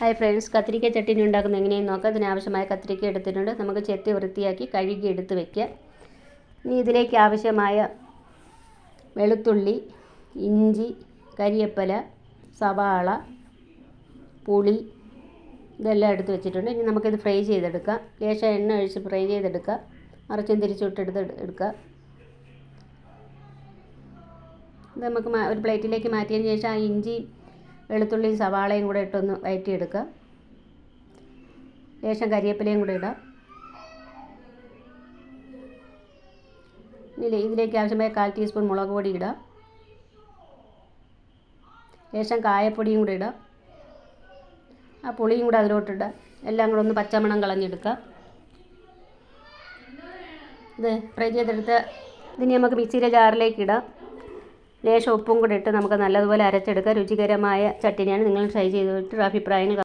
Hi friends, കത്തിരിക്ക chutney ഉണ്ടാക്കുന്നത് എങ്ങനെയെന്ന് നോക്കാം. ഇതിനാവശ്യമായ കത്തിരിക്ക എടുത്തിട്ടുണ്ട്. നമുക്ക് ചെത്തി വൃത്തിയാക്കി കഴുകി എടുത്ത് വയ്ക്കുക. ഇനി ഇതിലേക്ക് ആവശ്യമായ വെളുത്തുള്ളി, ഇഞ്ചി, കരിയേപ്പില, സവാള, പുളി ഇതെല്ലാം എടുത്ത് വെച്ചിട്ടുണ്ട്. ഇനി നമുക്കിത് ഫ്രൈ ചെയ്തെടുക്കാം. ലേശം എണ്ണ ഒഴിച്ച് ഫ്രൈ ചെയ്തെടുക്കുക. മറിച്ചും എടുക്കുക. ഇത് നമുക്ക് ഒരു പ്ലേറ്റിലേക്ക് മാറ്റിയതിന് ശേഷം ആ ഇഞ്ചി, വെളുത്തുള്ളിയും സവാളയും കൂടെ ഇട്ടൊന്ന് വഴറ്റിയെടുക്കുക. ലേശം കരിവേപ്പിലയും കൂടെ ഇടാം. ഇതിലേക്ക് ആവശ്യമായ 1/4 ടീസ്പൂൺ മുളക് പൊടി ഇടാം. ലേശം കായപ്പൊടിയും കൂടെ ഇടാം. ആ പുളിയും കൂടെ അതിലോട്ടിടാം. എല്ലാം കൂടെ ഒന്ന് പച്ചമണം കളഞ്ഞെടുക്കുക. ഇത് ഫ്രൈ ചെയ്തെടുത്ത് ഇതിന് നമുക്ക് മിക്സിയിലെ ജാറിലേക്ക് ഇടാം. ലേശം ഉപ്പും കൂടെ ഇട്ട് നമുക്ക് നല്ലതുപോലെ അരച്ചെടുക്കുക. രുചികരമായ ചട്ടിനിയാണ്. നിങ്ങൾ ട്രൈ ചെയ്തിട്ട് അഭിപ്രായങ്ങൾ